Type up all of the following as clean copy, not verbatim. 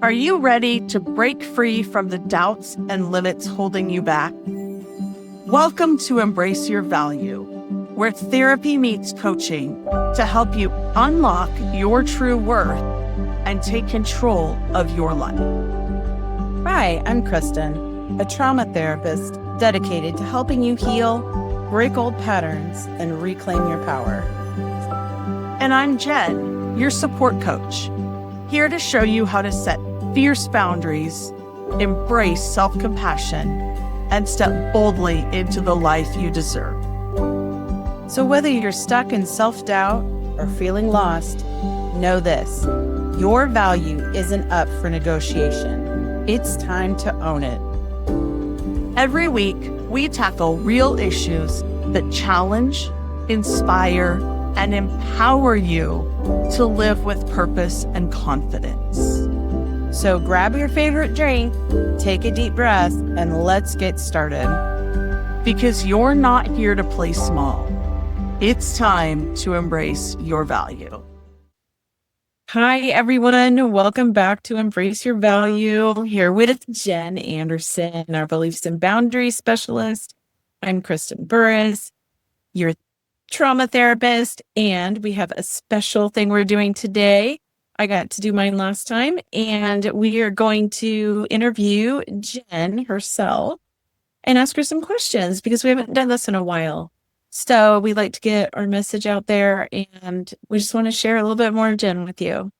Are you ready to break free from the doubts and limits holding you back? Welcome to Embrace Your Value, where therapy meets coaching to help you unlock your true worth and take control of your life. Hi, I'm Kristen, a trauma therapist dedicated to helping you heal, break old patterns, and reclaim your power. And I'm Jen, your support coach, here to show you how to set fierce boundaries, embrace self-compassion, and step boldly into the life you deserve. So whether you're stuck in self-doubt or feeling lost, know this: your value isn't up for negotiation. It's time to own it. Every week, we tackle real issues that challenge, inspire, and empower you to live with purpose and confidence. So grab your favorite drink, take a deep breath, and let's get started. Because you're not here to play small. It's time to embrace your value. Hi, everyone. Welcome back to Embrace Your Value. Here with Jen Anderson, our beliefs and boundaries specialist. I'm Kristen Burrus, your trauma therapist, and we have a special thing we're doing today. I got to do mine last time, and we are going to interview Jen herself and ask her some questions because we haven't done this in a while. So we like to get our message out there, and we just want to share a little bit more of Jen with you.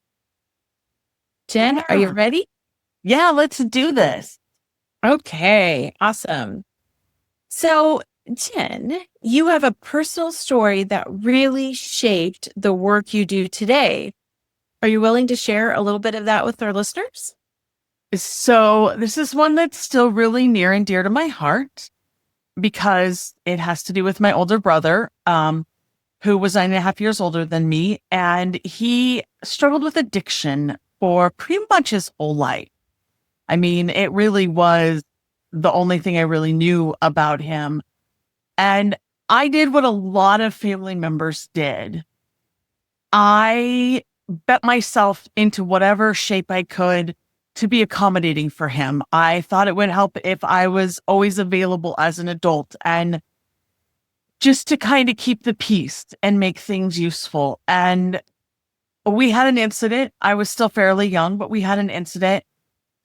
Jen, Are you ready? Yeah, let's do this. Okay, awesome. So Jen, you have a personal story that really shaped the work you do today. Are you willing to share a little bit of that with our listeners? So this is one that's still really near and dear to my heart because it has to do with my older brother, who was 9.5 years older than me. And he struggled with addiction for pretty much his whole life. I mean, it really was the only thing I really knew about him. And I did what a lot of family members did. I bet myself into whatever shape I could to be accommodating for him. I thought it would help if I was always available as an adult and just to kind of keep the peace and make things useful. And we had an incident. I was still fairly young, but we had an incident.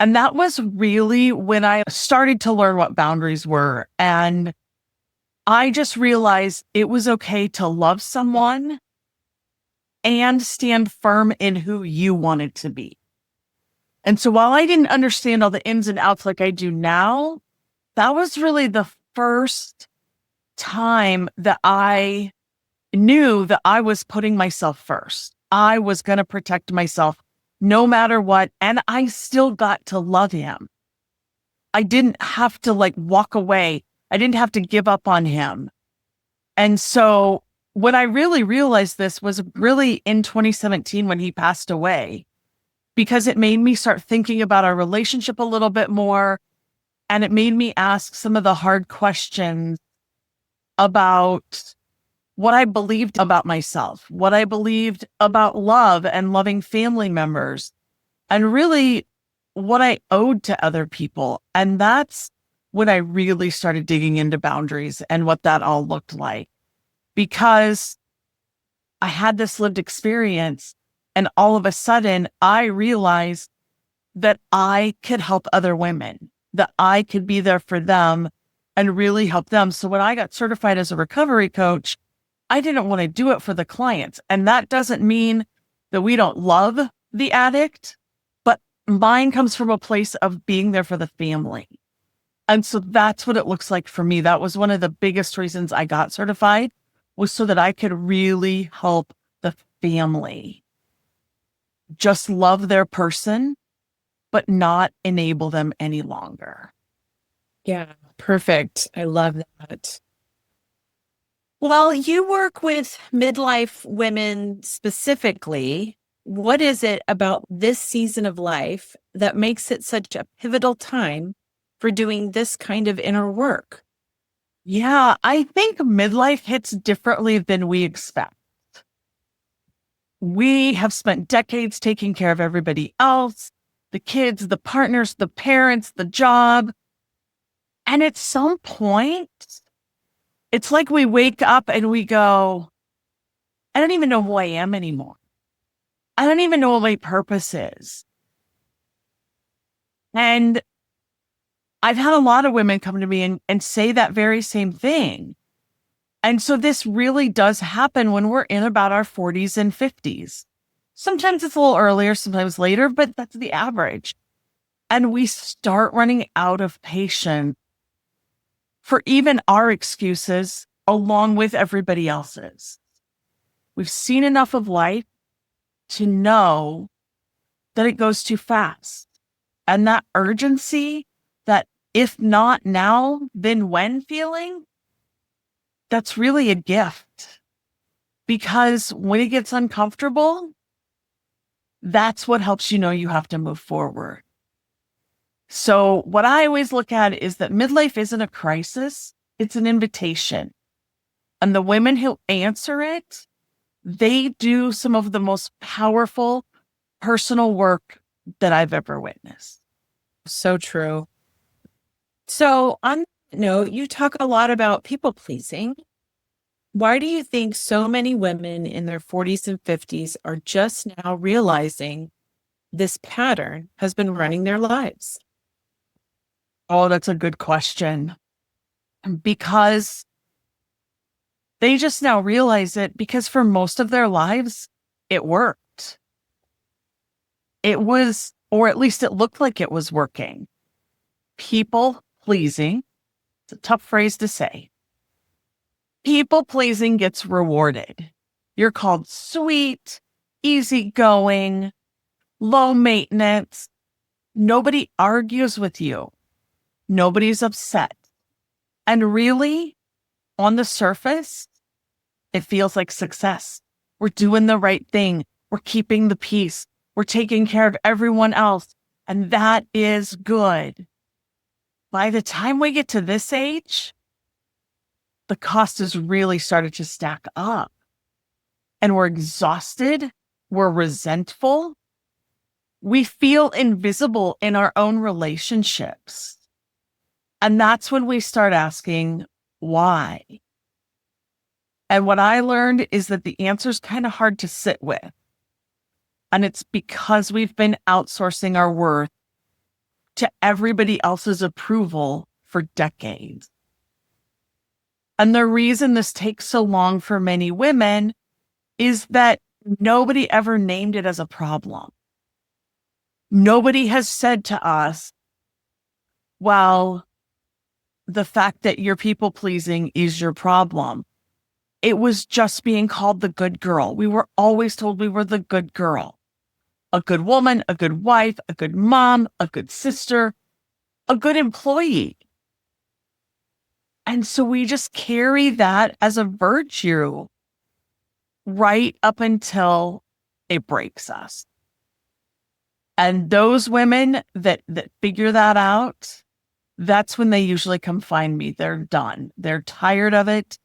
And that was really when I started to learn what boundaries were. And I just realized it was okay to love someone and stand firm in who you wanted to be. And so while I didn't understand all the ins and outs like I do now, that was really the first time that I knew that I was putting myself first. I was going to protect myself no matter what. And I still got to love him. I didn't have to walk away. I didn't have to give up on him. And so when I really realized this was really in 2017 when he passed away, because it made me start thinking about our relationship a little bit more. And it made me ask some of the hard questions about what I believed about myself, what I believed about love and loving family members, and really what I owed to other people. And that's when I really started digging into boundaries and what that all looked like. Because I had this lived experience, and all of a sudden I realized that I could help other women, that I could be there for them and really help them. So when I got certified as a recovery coach, I didn't want to do it for the clients. And that doesn't mean that we don't love the addict, but mine comes from a place of being there for the family. And so that's what it looks like for me. That was one of the biggest reasons I got certified, was so that I could really help the family just love their person, but not enable them any longer. Yeah, perfect. I love that. Well, you work with midlife women specifically. What is it about this season of life that makes it such a pivotal time for doing this kind of inner work? Yeah, I think midlife hits differently than we expect. We have spent decades taking care of everybody else the kids, the partners, the parents, the job. And at some point, it's like we wake up and we go, I don't even know who I am anymore. I don't even know what my purpose is. And I've had a lot of women come to me and say that very same thing. And so this really does happen when we're in about our 40s and 50s. Sometimes it's a little earlier, sometimes later, but that's the average. And we start running out of patience for even our excuses along with everybody else's. We've seen enough of life to know that it goes too fast. And that urgency, that if not now, then when feeling, that's really a gift. Because when it gets uncomfortable, that's what helps you know you have to move forward. So what I always look at is that midlife isn't a crisis, it's an invitation. And the women who answer it, they do some of the most powerful personal work that I've ever witnessed. So true. So on that note, you talk a lot about people pleasing. Why do you think so many women in their 40s and 50s are just now realizing this pattern has been running their lives? Oh, that's a good question. Because they just now realize it because for most of their lives, it worked. It was, or at least it looked like it was working. People pleasing, it's a tough phrase to say. People pleasing gets rewarded. You're called sweet, easygoing, low maintenance. Nobody argues with you. Nobody's upset. And really, on the surface, it feels like success. We're doing the right thing. We're keeping the peace. We're taking care of everyone else. And that is good. By the time we get to this age, the cost has really started to stack up. And we're exhausted. We're resentful. We feel invisible in our own relationships. And that's when we start asking, why? And what I learned is that the answer is kind of hard to sit with. And it's because we've been outsourcing our worth to everybody else's approval for decades. And the reason this takes so long for many women is that nobody ever named it as a problem. Nobody has said to us, well, the fact that you're people pleasing is your problem. It was just being called the good girl. We were always told we were the good girl, a good woman, a good wife, a good mom, a good sister, a good employee. And so we just carry that as a virtue right up until it breaks us. And those women that figure that out, that's when they usually come find me. They're done. They're tired of it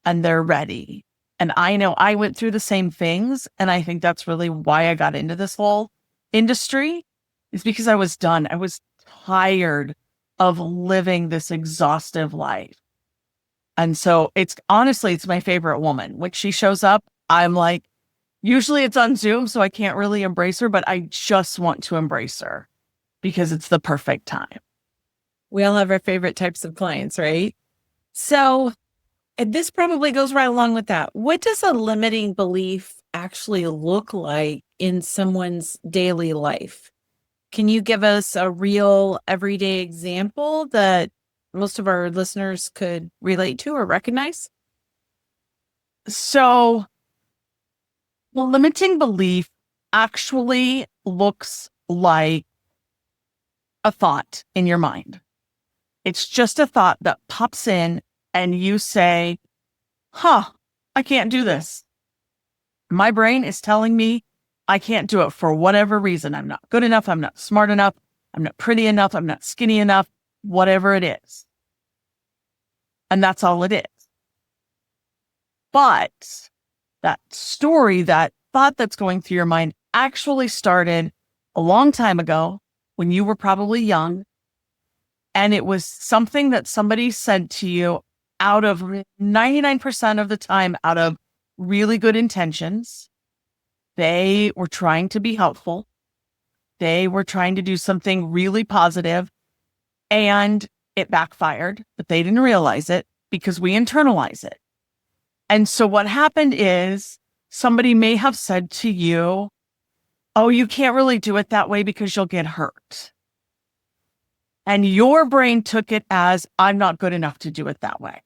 and they're ready. And I know I went through the same things. And I think that's really why I got into this whole industry, is because I was done. I was tired of living this exhaustive life. And so it's my favorite woman. When she shows up, I'm like, usually it's on Zoom, so I can't really embrace her, but I just want to embrace her because it's the perfect time. We all have our favorite types of clients, right? So and this probably goes right along with that. What does a limiting belief actually look like in someone's daily life? Can you give us a real everyday example that most of our listeners could relate to or recognize? So the limiting belief actually looks like a thought in your mind. It's just a thought that pops in and you say, I can't do this. My brain is telling me I can't do it for whatever reason. I'm not good enough. I'm not smart enough. I'm not pretty enough. I'm not skinny enough, whatever it is. And that's all it is. But that story, that thought that's going through your mind actually started a long time ago when you were probably young, and it was something that somebody said to you out of 99% of the time, out of really good intentions. They were trying to be helpful. They were trying to do something really positive, and it backfired, but they didn't realize it because we internalize it. And so what happened is somebody may have said to you, oh, you can't really do it that way because you'll get hurt. And your brain took it as, I'm not good enough to do it that way.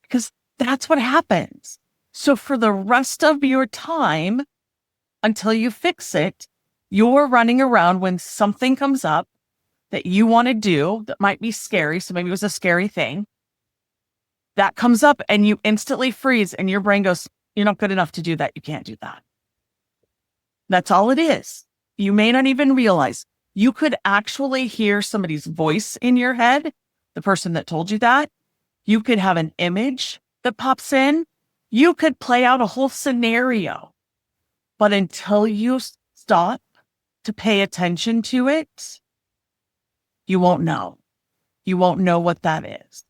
Because that's what happens. So for the rest of your time, until you fix it, you're running around when something comes up that you want to do that might be scary. So maybe it was a scary thing that comes up and you instantly freeze and your brain goes, you're not good enough to do that. You can't do that. That's all it is. You may not even realize. You could actually hear somebody's voice in your head, the person that told you that. You could have an image that pops in. You could play out a whole scenario. But until you stop to pay attention to it, you won't know. You won't know what that is.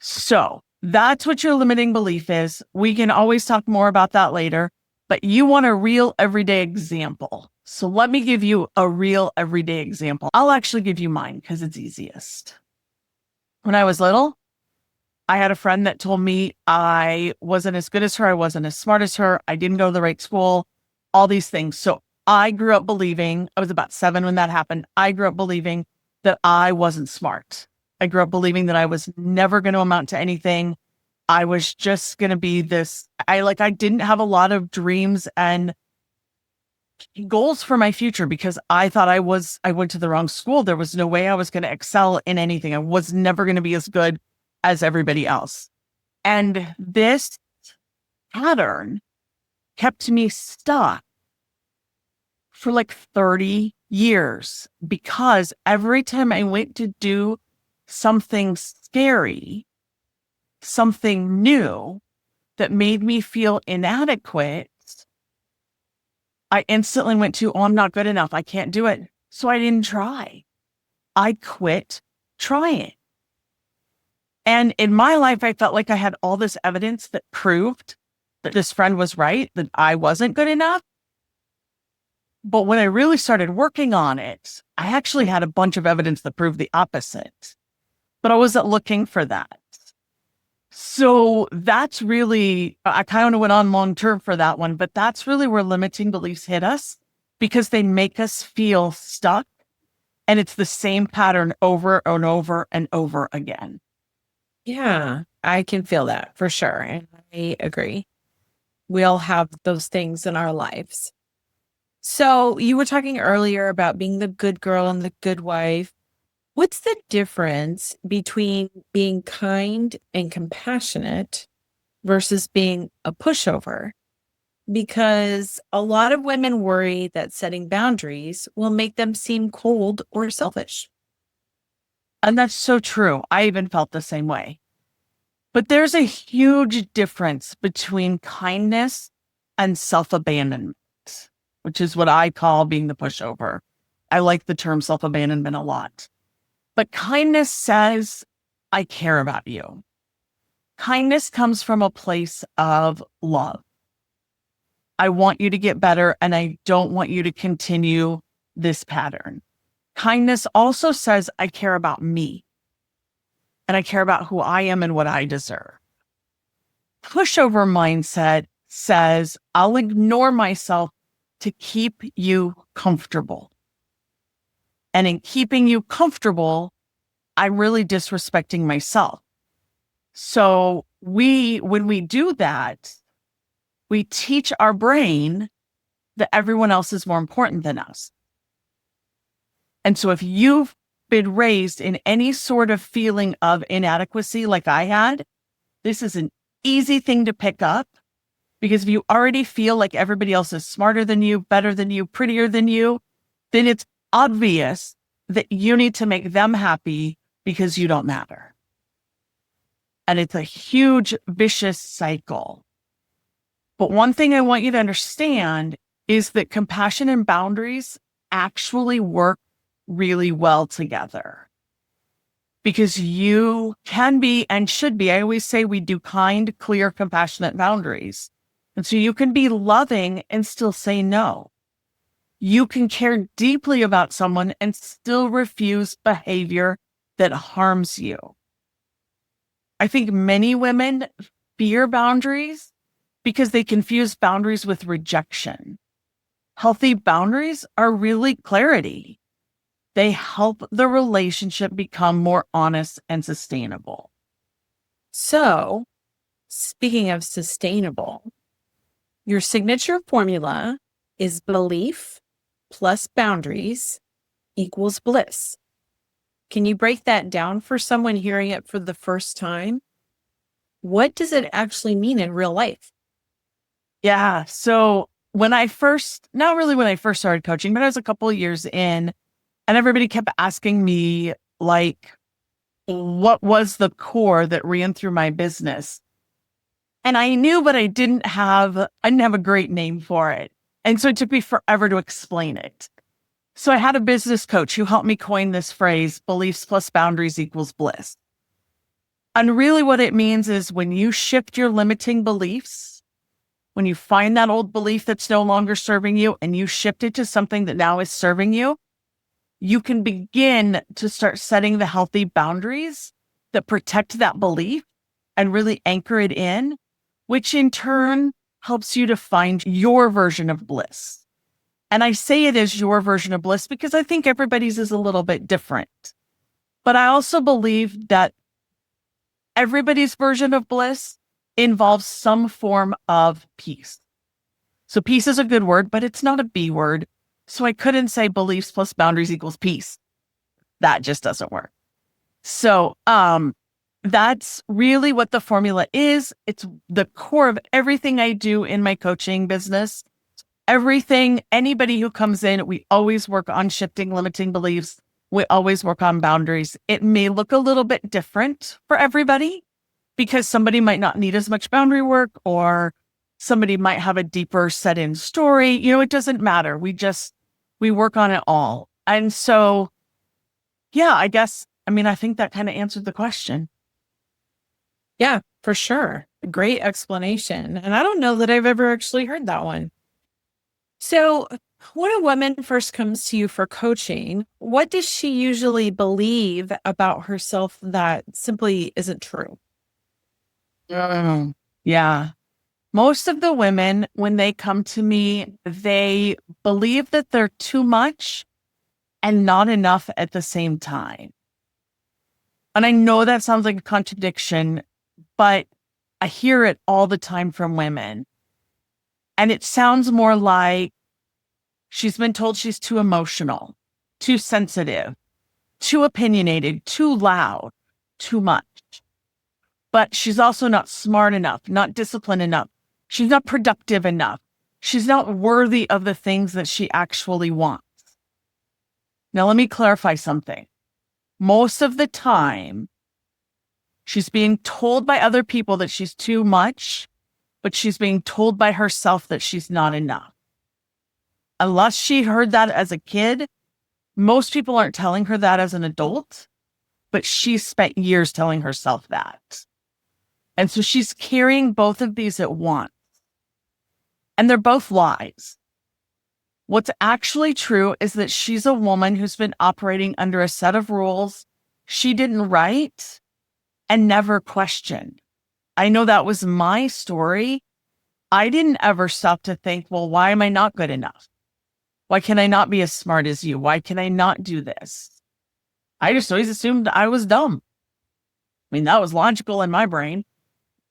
So that's what your limiting belief is. We can always talk more about that later, but you want a real everyday example. So let me give you a real everyday example. I'll actually give you mine because it's easiest. When I was little, I had a friend that told me I wasn't as good as her. I wasn't as smart as her. I didn't go to the right school, all these things. So I grew up believing, I was about 7 when that happened. I grew up believing that I wasn't smart. I grew up believing that I was never going to amount to anything. I was just going to be this. I didn't have a lot of dreams and goals for my future because I thought I went to the wrong school. There was no way I was going to excel in anything. I was never going to be as good as everybody else. And this pattern kept me stuck for like 30 years because every time I went to do something scary, something new that made me feel inadequate, I instantly went to, oh, I'm not good enough. I can't do it. So I didn't try. I quit trying. And in my life, I felt like I had all this evidence that proved that this friend was right, that I wasn't good enough. But when I really started working on it, I actually had a bunch of evidence that proved the opposite. But I wasn't looking for that. So that's really, I kind of went on long term for that one, but that's really where limiting beliefs hit us because they make us feel stuck. And it's the same pattern over and over and over again. Yeah, I can feel that for sure. And I agree. We all have those things in our lives. So you were talking earlier about being the good girl and the good wife. What's the difference between being kind and compassionate versus being a pushover? Because a lot of women worry that setting boundaries will make them seem cold or selfish. And that's so true. I even felt the same way. But there's a huge difference between kindness and self-abandonment, which is what I call being the pushover. I like the term self-abandonment a lot. But kindness says, I care about you. Kindness comes from a place of love. I want you to get better, and I don't want you to continue this pattern. Kindness also says, I care about me, and I care about who I am and what I deserve. Pushover mindset says, I'll ignore myself to keep you comfortable. And in keeping you comfortable, I'm really disrespecting myself. So when we do that, we teach our brain that everyone else is more important than us. And so if you've been raised in any sort of feeling of inadequacy like I had, this is an easy thing to pick up because if you already feel like everybody else is smarter than you, better than you, prettier than you, then it's obvious that you need to make them happy because you don't matter. And it's a huge vicious cycle. But one thing I want you to understand is that compassion and boundaries actually work really well together. Because you can be and should be, I always say we do kind, clear, compassionate boundaries. And so you can be loving and still say no. You can care deeply about someone and still refuse behavior that harms you. I think many women fear boundaries because they confuse boundaries with rejection. Healthy boundaries are really clarity. They help the relationship become more honest and sustainable. So, speaking of sustainable, your signature formula is belief plus boundaries equals bliss. Can you break that down for someone hearing it for the first time? What does it actually mean in real life? Yeah. So not really when I first started coaching, but I was a couple of years in, and everybody kept asking me, like, what was the core that ran through my business? And I knew, but I didn't have a great name for it. And so it took me forever to explain it. So I had a business coach who helped me coin this phrase, beliefs plus boundaries equals bliss. And really what it means is when you shift your limiting beliefs, when you find that old belief that's no longer serving you and you shift it to something that now is serving you, you can begin to start setting the healthy boundaries that protect that belief and really anchor it in, which in turn helps you to find your version of bliss. And I say it is your version of bliss because I think everybody's is a little bit different. But I also believe that everybody's version of bliss involves some form of peace. So peace is a good word, but it's not a B word. So I couldn't say beliefs plus boundaries equals peace. That just doesn't work. So that's really what the formula is. It's the core of everything I do in my coaching business. Everything, anybody who comes in, we always work on shifting limiting beliefs. We always work on boundaries. It may look a little bit different for everybody because somebody might not need as much boundary work or somebody might have a deeper set in story. It doesn't matter. We work on it all. And so, yeah, I think that kind of answered the question. Yeah, for sure. Great explanation. And I don't know that I've ever actually heard that one. So when a woman first comes to you for coaching, what does she usually believe about herself that simply isn't true? Yeah. Most of the women, when they come to me, they believe that they're too much and not enough at the same time. And I know that sounds like a contradiction, but I hear it all the time from women. And it sounds more like she's been told she's too emotional, too sensitive, too opinionated, too loud, too much. But she's also not smart enough, not disciplined enough. She's not productive enough. She's not worthy of the things that she actually wants. Now, let me clarify something. Most of the time, she's being told by other people that she's too much, but she's being told by herself that she's not enough. Unless she heard that as a kid, most people aren't telling her that as an adult, but she's spent years telling herself that. And so she's carrying both of these at once. And they're both lies. What's actually true is that she's a woman who's been operating under a set of rules she didn't write and never questioned. I know that was my story. I didn't ever stop to think, well, why am I not good enough? Why can I not be as smart as you? Why can I not do this? I just always assumed I was dumb. That was logical in my brain.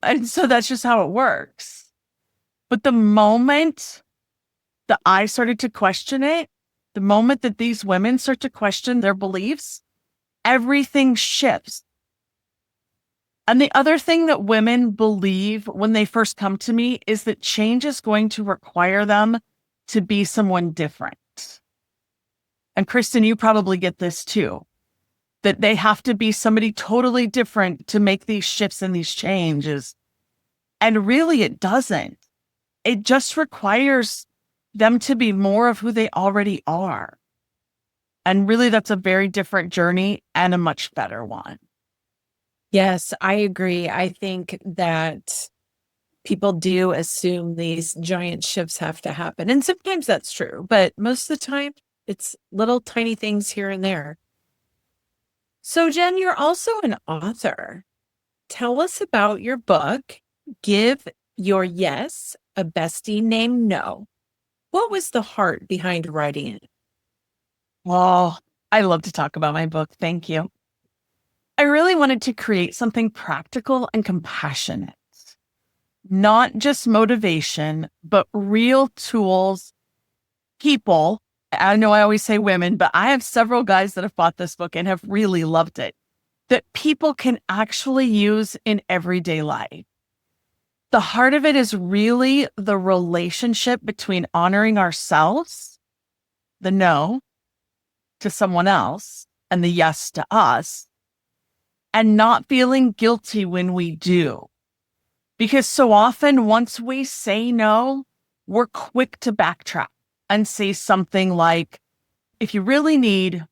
And so that's just how it works. But the moment that I started to question it, the moment that these women start to question their beliefs, everything shifts. And the other thing that women believe when they first come to me is that change is going to require them to be someone different. And Kristen, you probably get this too, that they have to be somebody totally different to make these shifts and these changes. And really, it doesn't. It just requires them to be more of who they already are. And really, that's a very different journey and a much better one. Yes, I agree. I think that people do assume these giant shifts have to happen. And sometimes that's true, but most of the time it's little tiny things here and there. So, Jen, you're also an author. Tell us about your book, Give Your Yes a Bestie Named No. What was the heart behind writing it? Well, I love to talk about my book. Thank you. I really wanted to create something practical and compassionate, not just motivation, but real tools, people. I know I always say women, but I have several guys that have bought this book and have really loved it, that people can actually use in everyday life. The heart of it is really the relationship between honoring ourselves, the no to someone else, and the yes to us, and not feeling guilty when we do. Because so often, once we say no, we're quick to backtrack and say something like, if you really need,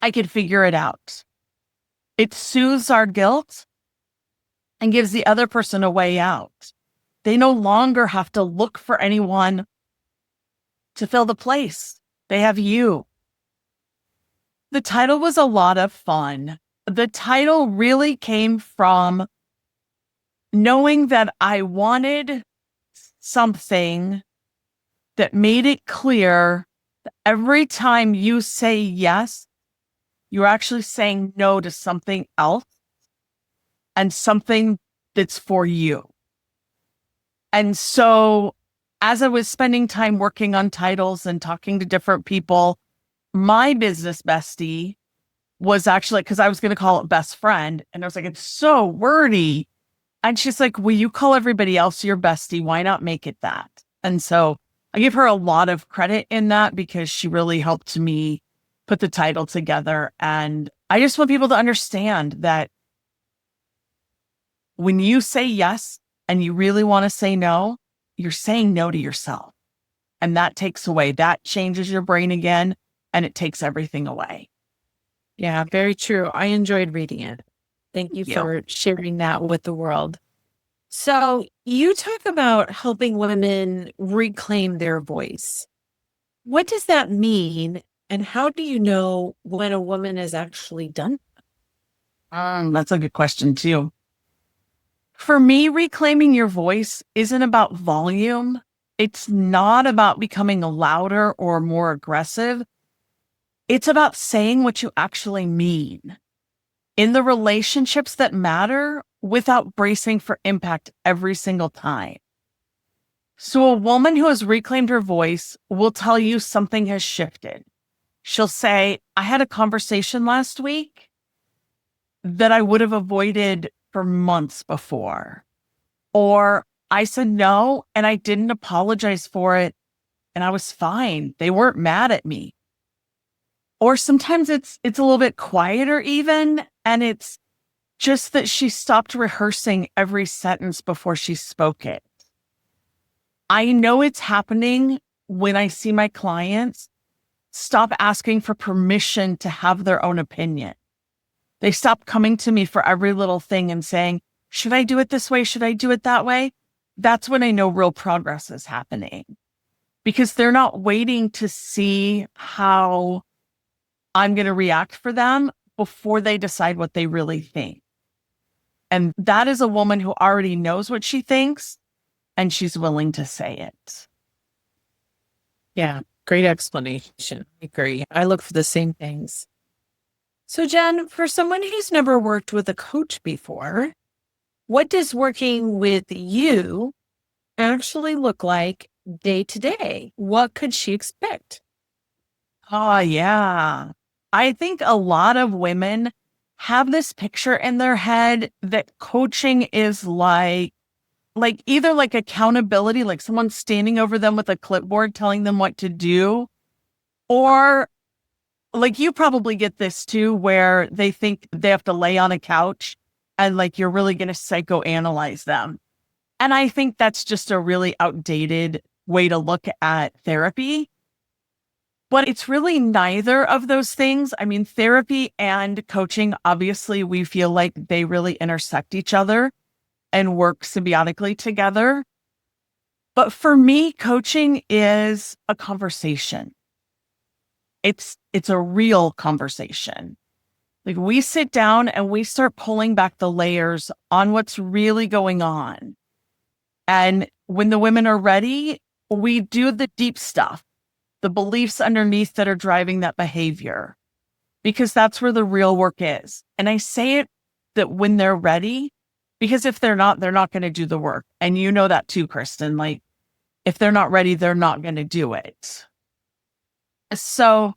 I could figure it out. It soothes our guilt and gives the other person a way out. They no longer have to look for anyone to fill the place. They have you. The title was a lot of fun. The title really came from knowing that I wanted something that made it clear that every time you say yes, you're actually saying no to something else and something that's for you. And so as I was spending time working on titles and talking to different people, my business bestie was actually, because I was going to call it best friend. And I was like, it's so wordy. And she's like, will you call everybody else your bestie? Why not make it that? And so I give her a lot of credit in that because she really helped me put the title together. And I just want people to understand that when you say yes and you really want to say no, you're saying no to yourself. And that takes away, that changes your brain again, and it takes everything away. Yeah, very true. I enjoyed reading it. Thank you for sharing that with the world. So you talk about helping women reclaim their voice. What does that mean? And how do you know when a woman has actually done? That's a good question too. For me, reclaiming your voice isn't about volume. It's not about becoming louder or more aggressive. It's about saying what you actually mean in the relationships that matter without bracing for impact every single time. So a woman who has reclaimed her voice will tell you something has shifted. She'll say, I had a conversation last week that I would have avoided for months before. Or I said no and I didn't apologize for it and I was fine. They weren't mad at me. Or sometimes it's a little bit quieter even, and it's just that she stopped rehearsing every sentence before she spoke it. I know it's happening when I see my clients stop asking for permission to have their own opinion. They stop coming to me for every little thing and saying, should I do it this way? Should I do it that way? That's when I know real progress is happening, because they're not waiting to see how I'm going to react for them before they decide what they really think. And that is a woman who already knows what she thinks and she's willing to say it. Yeah, great explanation. I agree. I look for the same things. So, Jen, for someone who's never worked with a coach before, what does working with you actually look like day to day? What could she expect? Oh, yeah. I think a lot of women have this picture in their head that coaching is like either like accountability, like someone standing over them with a clipboard telling them what to do, or like you probably get this too, where they think they have to lay on a couch and like you're really going to psychoanalyze them. And I think that's just a really outdated way to look at therapy. But it's really neither of those things. I mean, therapy and coaching, obviously, we feel like they really intersect each other and work symbiotically together. But for me, coaching is a conversation. It's a real conversation. Like we sit down and we start pulling back the layers on what's really going on. And when the women are ready, we do the deep stuff, the beliefs underneath that are driving that behavior, because that's where the real work is. And I say it that when they're ready, because if they're not going to do the work. And you know that too, Kristen. Like if they're not ready, they're not going to do it. So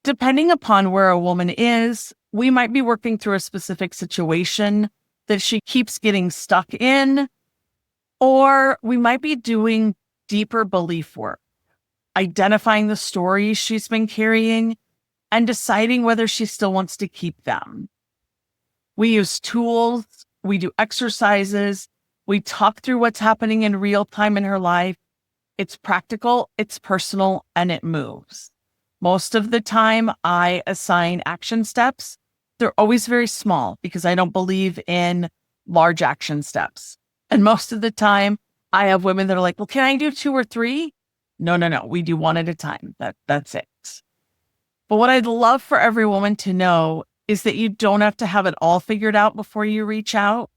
depending upon where a woman is, we might be working through a specific situation that she keeps getting stuck in, or we might be doing deeper belief work, identifying the stories she's been carrying and deciding whether she still wants to keep them. We use tools, we do exercises, we talk through what's happening in real time in her life. It's practical, it's personal, and it moves. Most of the time, I assign action steps. They're always very small because I don't believe in large action steps. And most of the time, I have women that are like, well, can I do 2 or 3? No. We do 1 at a time. That's it. But what I'd love for every woman to know is that you don't have to have it all figured out before you reach out.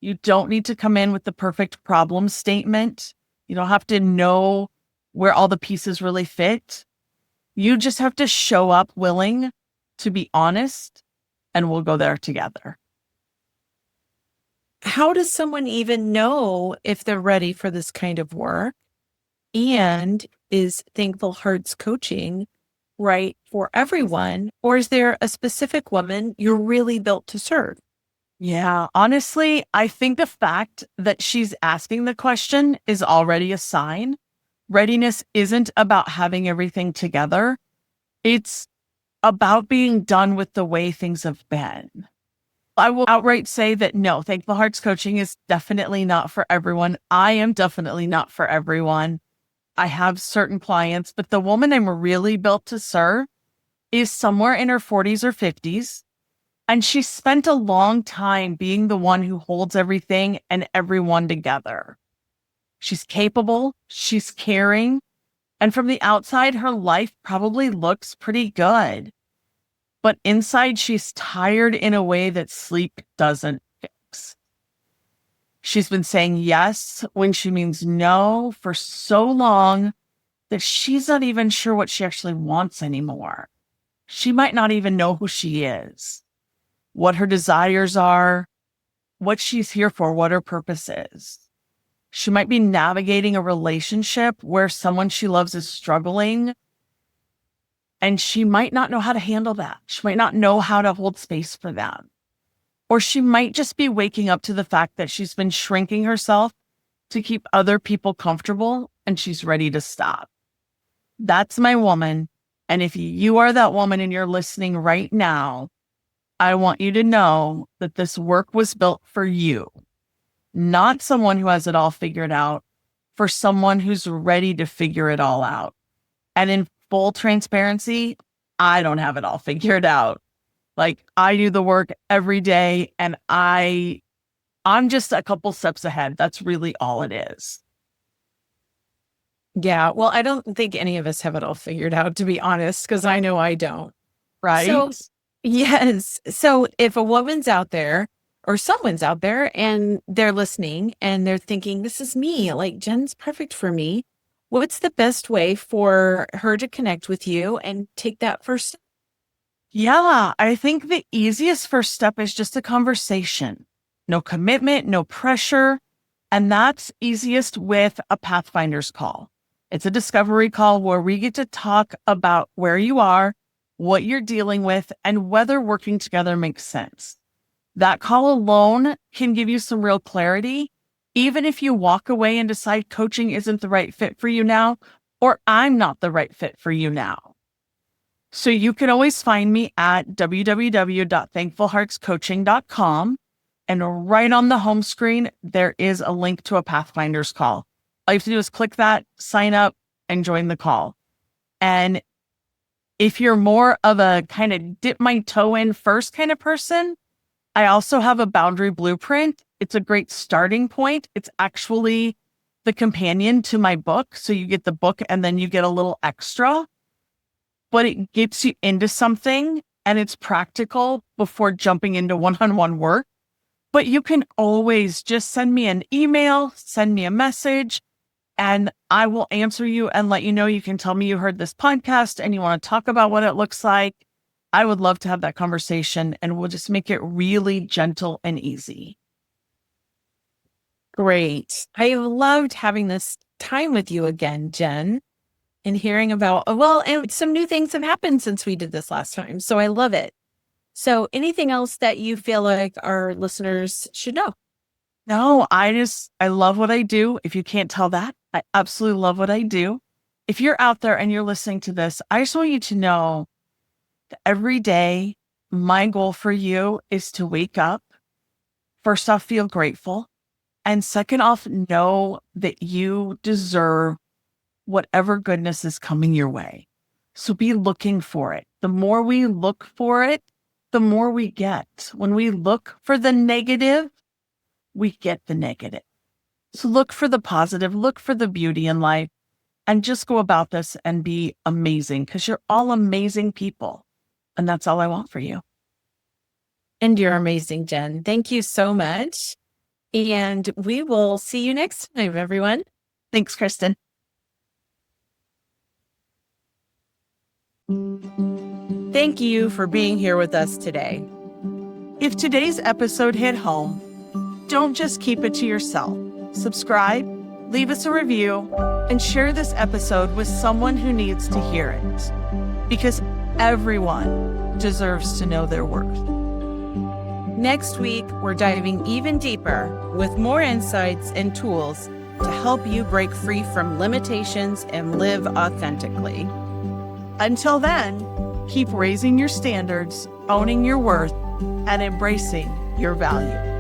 You don't need to come in with the perfect problem statement. You don't have to know where all the pieces really fit. You just have to show up willing to be honest, and we'll go there together. How does someone even know if they're ready for this kind of work? And is Thankful Hearts coaching right for everyone? Or is there a specific woman you're really built to serve? Yeah, honestly, I think the fact that she's asking the question is already a sign. Readiness isn't about having everything together. It's about being done with the way things have been. I will outright say that no, Thankful Hearts coaching is definitely not for everyone. I am definitely not for everyone. I have certain clients, but the woman I'm really built to serve is somewhere in her 40s or 50s. And she spent a long time being the one who holds everything and everyone together. She's capable, she's caring, and from the outside, her life probably looks pretty good. But inside, she's tired in a way that sleep doesn't fix. She's been saying yes when she means no for so long that she's not even sure what she actually wants anymore. She might not even know who she is, what her desires are, what she's here for, what her purpose is. She might be navigating a relationship where someone she loves is struggling, and she might not know how to handle that. She might not know how to hold space for them. Or she might just be waking up to the fact that she's been shrinking herself to keep other people comfortable, and she's ready to stop. That's my woman. And if you are that woman and you're listening right now, I want you to know that this work was built for you, not someone who has it all figured out, for someone who's ready to figure it all out. And in full transparency, I don't have it all figured out. Like I do the work every day and I'm just a couple steps ahead. That's really all it is. Yeah, well, I don't think any of us have it all figured out, to be honest, because I know I don't. Right? So, yes. So if a woman's out there or someone's out there and they're listening and they're thinking, this is me, like Jen's perfect for me, what's the best way for her to connect with you and take that first step? Yeah, I think the easiest first step is just a conversation. No commitment, no pressure. And that's easiest with a Pathfinder's call. It's a discovery call where we get to talk about where you are, what you're dealing with, and whether working together makes sense. That call alone can give you some real clarity, even if you walk away and decide coaching isn't the right fit for you now, or I'm not the right fit for you now. So you can always find me at www.thankfulheartscoaching.com. And right on the home screen, there is a link to a Pathfinder's call. All you have to do is click that, sign up, and join the call. And If you're more of a kind of dip my toe in first kind of person, I also have a boundary blueprint. It's a great starting point. It's actually the companion to my book. So you get the book and then you get a little extra, but it gets you into something and it's practical before jumping into one-on-one work. But you can always just send me an email, send me a message, and I will answer you and let you know. You can tell me you heard this podcast and you want to talk about what it looks like. I would love to have that conversation, and we'll just make it really gentle and easy. Great. I loved having this time with you again, Jen, and hearing about, and some new things have happened since we did this last time. So I love it. So anything else that you feel like our listeners should know? No, I love what I do. If you can't tell that, I absolutely love what I do. If you're out there and you're listening to this, I just want you to know that every day, my goal for you is to wake up. First off, feel grateful. And second off, know that you deserve whatever goodness is coming your way. So be looking for it. The more we look for it, the more we get. When we look for the negative, we get the negative. So look for the positive, look for the beauty in life, and just go about this and be amazing, because you're all amazing people. And that's all I want for you. And you're amazing, Jen. Thank you so much. And we will see you next time, everyone. Thanks, Kristen. Thank you for being here with us today. If today's episode hit home, don't just keep it to yourself. Subscribe, leave us a review, and share this episode with someone who needs to hear it. Because everyone deserves to know their worth. Next week, we're diving even deeper with more insights and tools to help you break free from limitations and live authentically. Until then, keep raising your standards, owning your worth, and embracing your value.